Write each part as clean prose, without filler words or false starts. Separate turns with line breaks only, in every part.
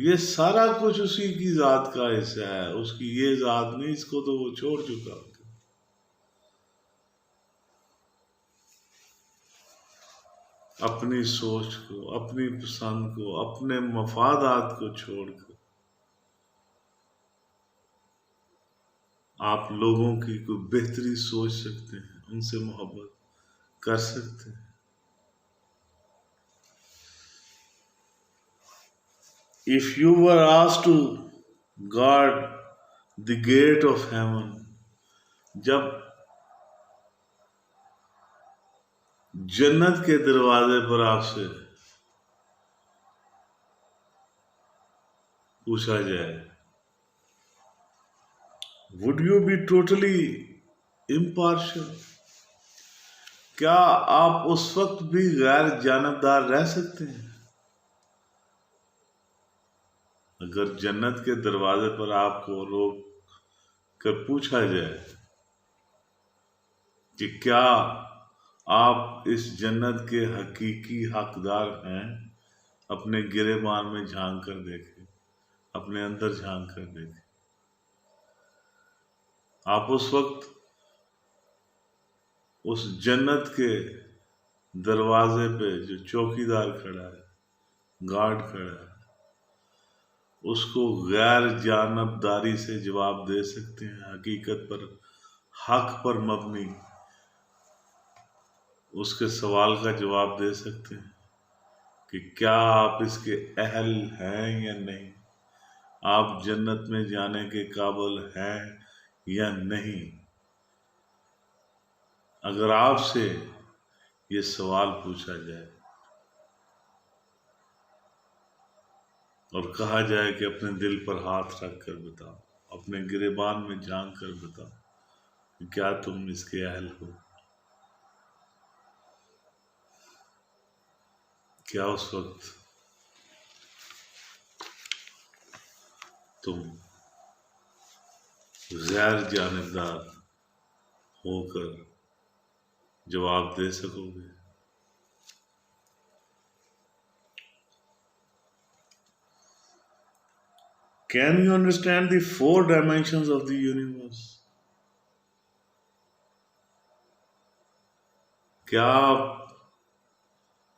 یہ سارا کچھ اسی کی ذات کا حصہ ہے، اس کی یہ ذات نہیں، اس کو تو وہ چھوڑ چکا۔ اپنی سوچ کو، اپنی پسند کو، اپنے مفادات کو چھوڑ کر آپ لوگوں کی کوئی بہتری سوچ سکتے ہیں، ان سے محبت کر سکتے ہیں۔ If you were asked to guard the gate of heaven، جب جنت کے دروازے پر آپ سے پوچھا جائے would you be totally impartial، کیا آپ اس وقت بھی غیر جانبدار رہ سکتے ہیں؟ اگر جنت کے دروازے پر آپ کو روک کر پوچھا جائے کہ کیا آپ اس جنت کے حقیقی حقدار ہیں، اپنے گریبان میں جھانک کر دیکھیں، اپنے اندر جھانک کر دیکھیں۔ آپ اس وقت اس جنت کے دروازے پہ جو چوکیدار کھڑا ہے، گارڈ کھڑا ہے، اس کو غیر جانبداری سے جواب دے سکتے ہیں، حقیقت پر، حق پر مبنی اس کے سوال کا جواب دے سکتے ہیں کہ کیا آپ اس کے اہل ہیں یا نہیں، آپ جنت میں جانے کے قابل ہیں یا نہیں۔ اگر آپ سے یہ سوال پوچھا جائے اور کہا جائے کہ اپنے دل پر ہاتھ رکھ کر بتاؤ، اپنے گریبان میں جھانک کر بتاؤ کہ کیا تم اس کے اہل ہو، کیا اس وقت تم غیر جانبدار ہو کر جواب دے سکو گے؟ Can you understand the 4 dimensions of the universe؟ کیا آپ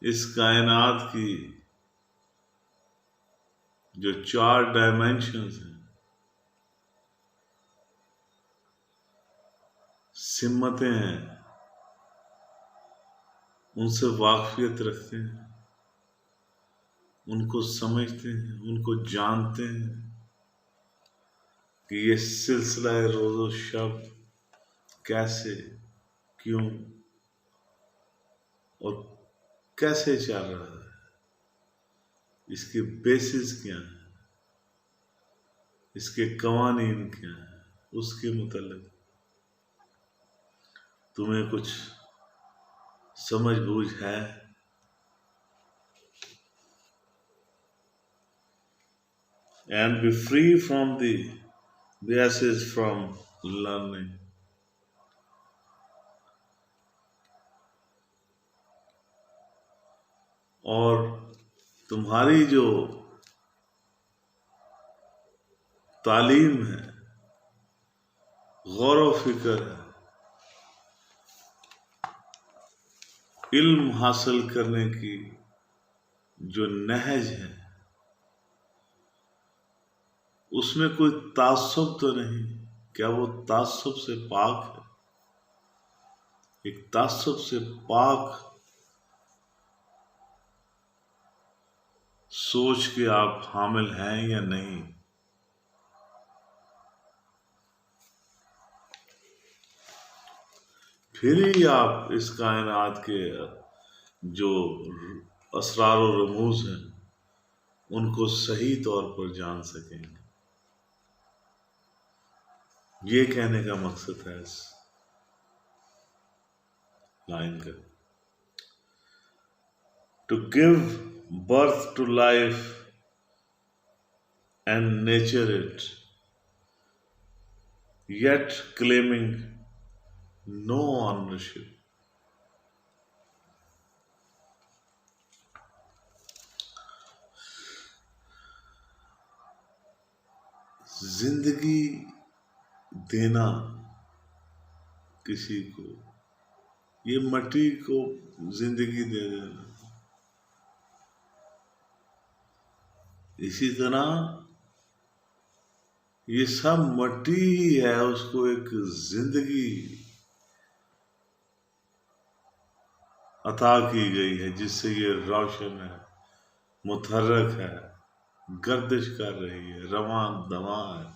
اس کائنات کی جو 4 ڈائمینشنز ہیں، سمتیں ہیں، ان سے واقفیت رکھتے ہیں، ان کو سمجھتے ہیں، ان کو جانتے ہیں کہ یہ سلسلہ روز و شب کیسے، کیوں اور کیسے چل رہا ہے، اس کے بیسز کیا ہیں، اس کے قوانین کیا ہیں، اس کے متعلق تمہیں کچھ سمجھ بوجھ ہے؟ And be free from the biases from learning۔ اور تمہاری جو تعلیم ہے، غور و فکر ہے، علم حاصل کرنے کی جو نہج ہے، اس میں کوئی تعصب تو نہیں؟ کیا وہ تعصب سے پاک ہے؟ ایک تعصب سے پاک سوچ کے آپ حامل ہیں یا نہیں؟ پھر ہی آپ اس کائنات کے جو اسرار و رموز ہیں ان کو صحیح طور پر جان سکیں گے۔ یہ کہنے کا مقصد ہے اس لائن کا، to give birth to life and nature it yet claiming no ownership. زندگی دینا کسی کو، یہ مٹی کو زندگی دے دینا، اسی طرح یہ سب مٹی ہی ہے، اس کو ایک زندگی عطا کی گئی ہے جس سے یہ روشن ہے، متحرک ہے، گردش کر رہی ہے، رواں دواں ہے۔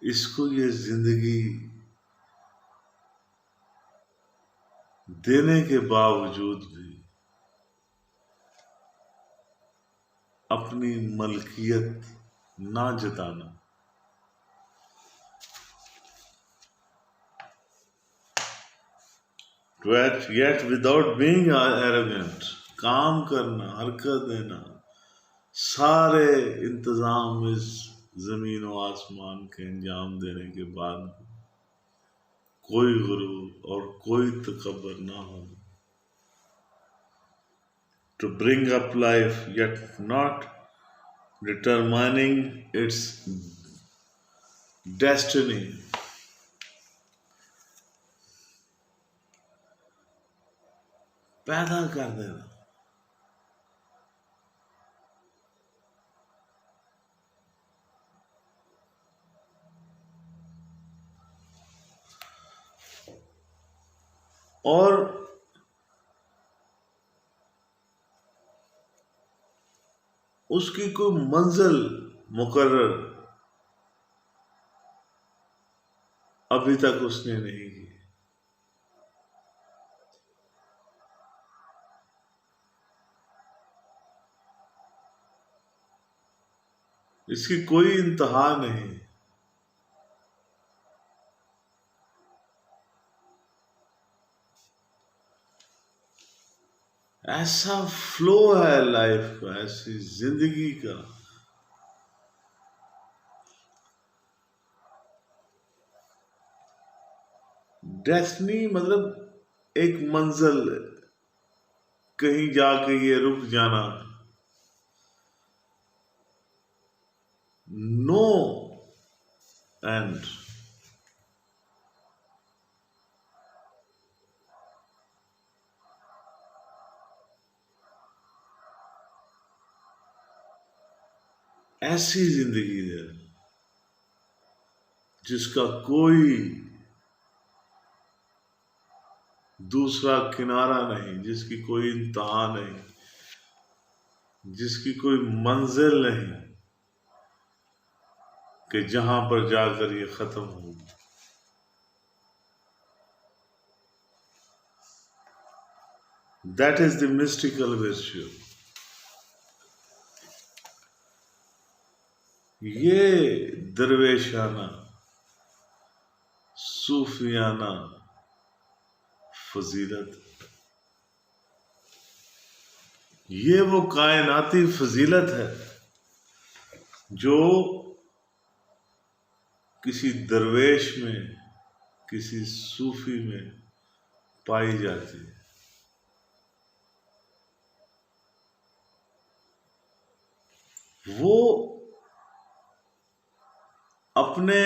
اس کو یہ زندگی دینے کے باوجود بھی اپنی ملکیت نہ جتانا، yet without being arrogant، کام کرنا، حرکت دینا، سارے انتظام اس زمین و آسمان کے انجام دینے کے بعد کوئی غرور اور کوئی تکبر نہ ہو۔ To bring up life yet not determining its destiny، پیدا کر دینا، اور اس کی کوئی منزل مقرر ابھی تک اس نے نہیں کی۔ اس کی کوئی انتہا نہیں۔ ایسا فلو ہے لائف کا، ایسی زندگی کا، ڈیسٹنی مطلب ایک منزل، کہیں جا کے یہ رک جانا، نو اینڈ۔ ایسی زندگی ہے جس کا کوئی دوسرا کنارہ نہیں، جس کی کوئی انتہا نہیں، جس کی کوئی منزل نہیں کہ جہاں پر جا کر یہ ختم ہو۔ That is the mystical virtue۔ یہ درویشانہ، صوفیانہ فضیلت، یہ وہ کائناتی فضیلت ہے جو کسی درویش میں، کسی صوفی میں پائی جاتی ہے۔ وہ اپنے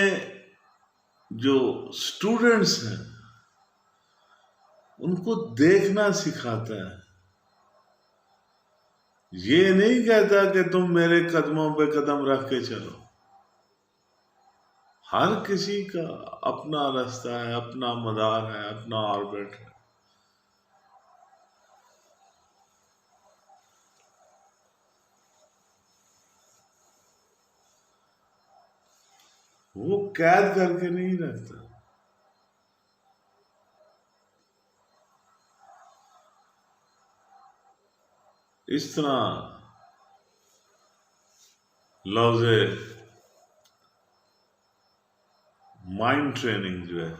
جو اسٹوڈنٹس ہیں ان کو دیکھنا سکھاتا ہے، یہ نہیں کہتا کہ تم میرے قدموں پہ قدم رکھ کے چلو۔ ہر کسی کا اپنا راستہ ہے، اپنا مدار ہے، اپنا آربٹ ہے۔ وہ قید کر کے نہیں رکھتا۔ اس طرح لفظ مائنڈ ٹریننگ جو ہے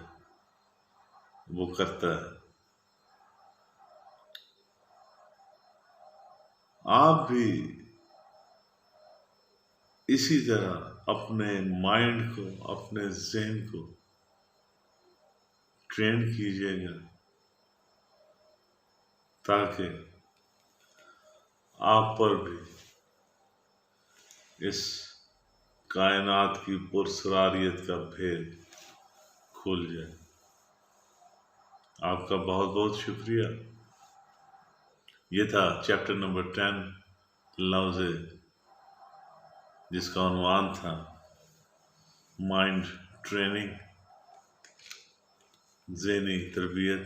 وہ کرتا ہے۔ آپ بھی اسی طرح اپنے مائنڈ کو، اپنے ذہن کو ٹرین کیجیے گا تاکہ آپ پر بھی اس کائنات کی پرسراریت کا بھید کھل جائے۔ آپ کا بہت بہت شکریہ۔ یہ تھا چیپٹر نمبر 10 لفظ، جس کا عنوان تھا مائنڈ ٹریننگ، ذہنی تربیت۔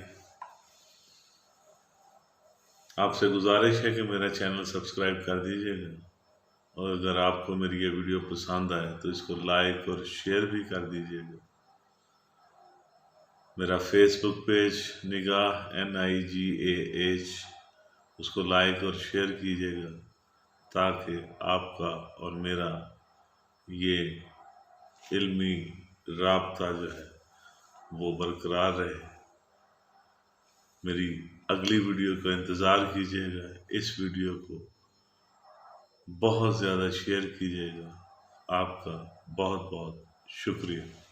آپ سے گزارش ہے کہ میرا چینل سبسکرائب کر دیجیے گا، اور اگر آپ کو میری یہ ویڈیو پسند آئے تو اس کو لائک اور شیئر بھی کر دیجیے گا۔ میرا فیس بک پیج نگاہ NIGAH، اس کو لائک اور شیئر کیجیے گا تاکہ آپ کا اور میرا یہ علمی رابطہ جو ہے وہ برقرار رہے۔ میری اگلی ویڈیو کا انتظار کیجیے گا۔ اس ویڈیو کو بہت زیادہ شیئر کیجیے گا۔ آپ کا بہت بہت شکریہ۔